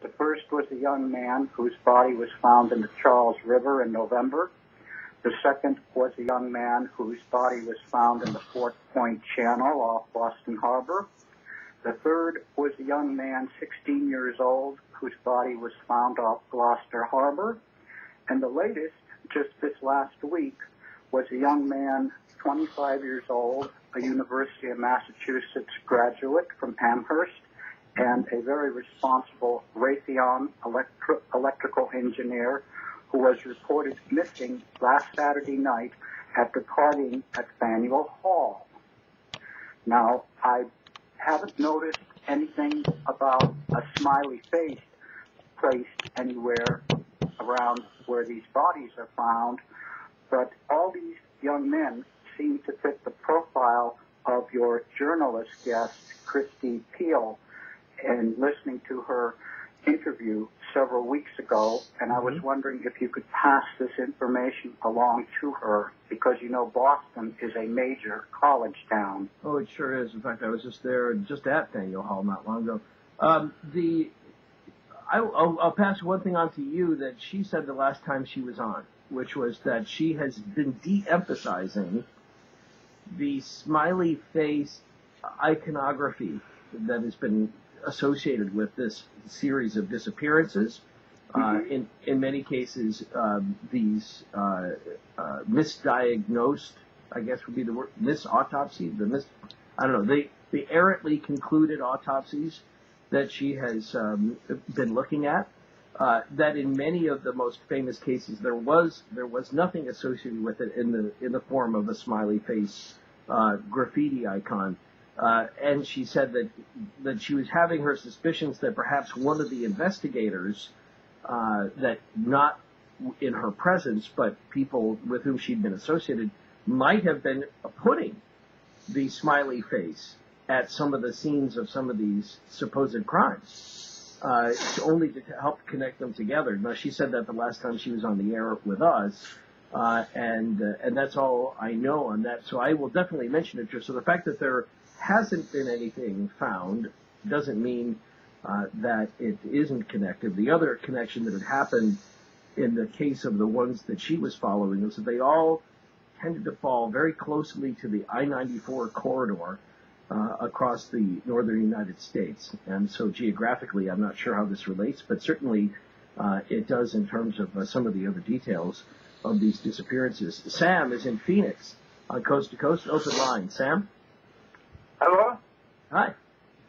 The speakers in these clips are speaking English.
The first was a young man whose body was found in the Charles River in November. The second was a young man whose body was found in the Fort Point Channel off Boston Harbor. The third was a young man, 16 years old, whose body was found off Gloucester Harbor. And the latest, just this last week, was a young man, 25 years old, a University of Massachusetts graduate from Amherst, and a very responsible Raytheon electrical engineer who was reported missing last Saturday night after partying at Faneuil Hall. Now, I haven't noticed anything about a smiley face placed anywhere around where these bodies are found, but all these young men seem to fit the profile of your journalist guest, Christy Peel, and listening to her interview several weeks ago, and I was wondering if you could pass this information along to her, because you know Boston is a major college town. Oh, it sure is. In fact, I was just there, just at Faneuil Hall not long ago. I'll pass one thing on to you that she said the last time she was on, which was that she has been de-emphasizing the smiley face iconography that has been associated with this series of disappearances. In many cases, these misdiagnosed, I guess would be the word, misautopsy, I don't know, the errantly concluded autopsies that she has been looking at. That in many of the most famous cases there was nothing associated with it in the form of a smiley face graffiti icon. And she said that she was having her suspicions that perhaps one of the investigators, that not in her presence, but people with whom she'd been associated, might have been putting the smiley face at some of the scenes of some of these supposed crimes, only to help connect them together. Now, she said that the last time she was on the air with us, and that's all I know on that. So I will definitely mention it to her. So the fact that there hasn't been anything found doesn't mean that it isn't connected. The other connection that had happened in the case of the ones that she was following was that they all tended to fall very closely to the I-94 corridor across the northern United States. And so geographically, I'm not sure how this relates, but certainly it does in terms of some of the other details of these disappearances. Sam is in Phoenix on Coast to Coast. Open line. Sam? Hello? Hi.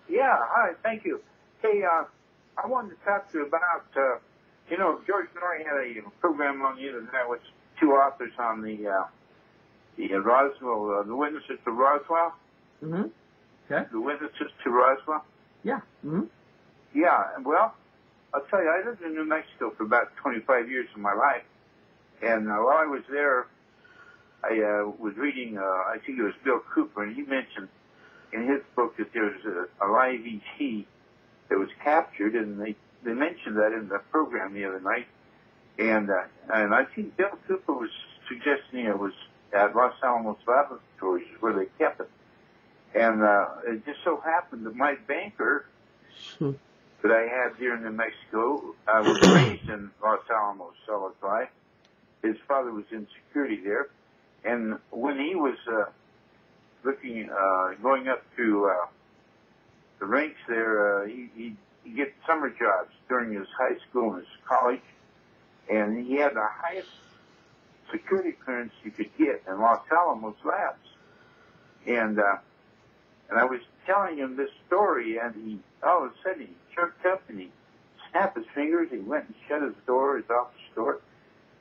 Yeah, hi, thank you. Hey, I wanted to talk to you about, George Norrie had a program on the internet with two authors on the Roswell, the witnesses to Roswell. Mm-hmm. Okay. The witnesses to Roswell. Yeah. Mm-hmm. Yeah, well, I'll tell you, I lived in New Mexico for about 25 years of my life, and while I was there, I was reading, I think it was Bill Cooper, and he mentioned in his book that there was a live ET that was captured, and they mentioned that in the program the other night, and I think Bill Cooper was suggesting it was at Los Alamos Laboratories where they kept it, and it just so happened that my banker that I had here in New Mexico was raised in Los Alamos, Solidify. His father was in security there, and when he was going up to the ranks there, he get summer jobs during his high school and his college, and he had the highest security clearance you could get in Los Alamos Labs. And I was telling him this story, and he all of a sudden he jerked up and he snapped his fingers. He went and shut his door, his office door,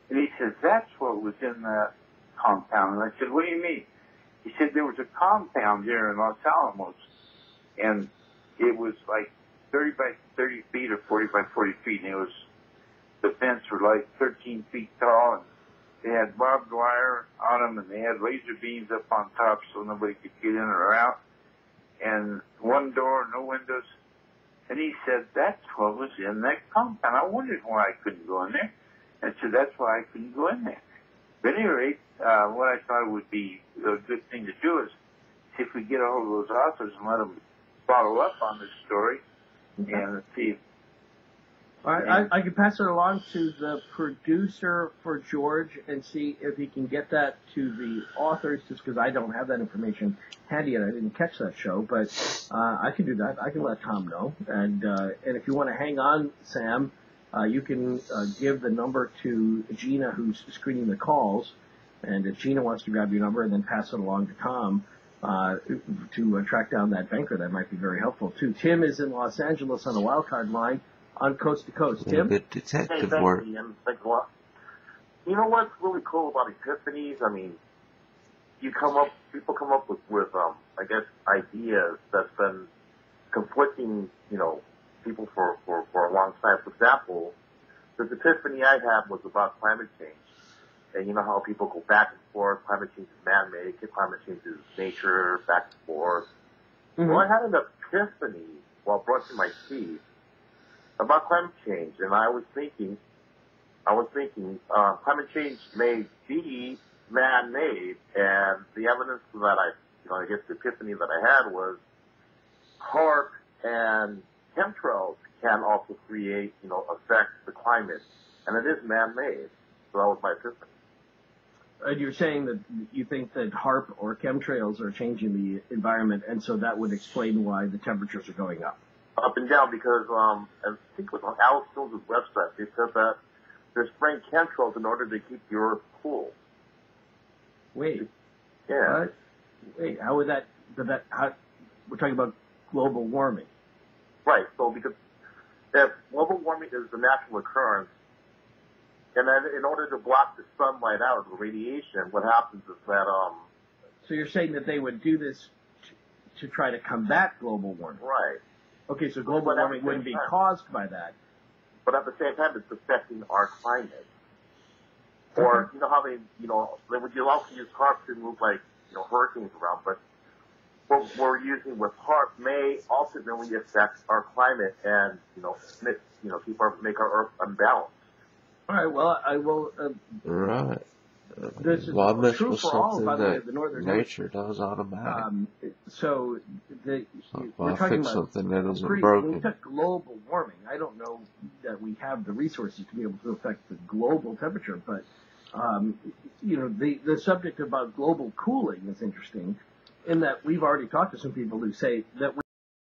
and he said, "That's what was in that compound." And I said, "What do you mean?" He said, "There was a compound there in Los Alamos, and it was like 30 by 30 feet or 40 by 40 feet, and the fence was like 13 feet tall, and they had barbed wire on them, and they had laser beams up on top so nobody could get in or out, and one door, no windows." And he said, "That's what was in that compound." I wondered why I couldn't go in there. And I said, "That's why I couldn't go in there." But at any rate, what I thought would be a good thing to do is see if we get a hold of those authors and let them follow up on this story and see All right, I can pass it along to the producer for George and see if he can get that to the authors, just because I don't have that information handy and I didn't catch that show. But I can do that. I can let Tom know. And if you want to hang on, Sam, you can give the number to Gina, who's screening the calls. And if Gina wants to grab your number and then pass it along to Tom to track down that banker, that might be very helpful too. Tim is in Los Angeles on the wild card line. On Coast to Coast. Tim? Good detective thanks, work. Ian. Thanks a lot. You know what's really cool about epiphanies? I mean, people come up with I guess, ideas that's been conflicting, people for a long time. For example, the epiphany I had was about climate change. And you know how people go back and forth, climate change is man-made, climate change is nature, back and forth. Mm-hmm. Well, I had an epiphany while brushing my teeth about climate change, and I was thinking, climate change may be man-made, and the evidence that I guess the epiphany that I had was HAARP and chemtrails can also create, affect the climate, and it is man-made. So that was my epiphany. And you're saying that you think that HAARP or chemtrails are changing the environment, and so that would explain why the temperatures are going up. Up and down, because I think it was on Alex Jones' website. They said that they're spraying chemtrails in order to keep the Earth cool. Wait. Yeah. Wait. How would that? How? We're talking about global warming. Right. So because if global warming is a natural occurrence, and then in order to block the sunlight out, the radiation, what happens is that So you're saying that they would do this to try to combat global warming? Right. Okay, so global warming wouldn't be caused by that. But at the same time, it's affecting our climate. Or, you know how they would you also use HAARP to move, hurricanes around, but what we're using with HAARP may ultimately affect our climate and, make our Earth unbalanced. All right, well, I will... Right. This is Wildness true was for all, something by the way, that of the Northern nature does automatic. So we're I'll talking fix about something that isn't when broken. we took global warming, I don't know that we have the resources to be able to affect the global temperature, but the subject about global cooling is interesting in that we've already talked to some people who say that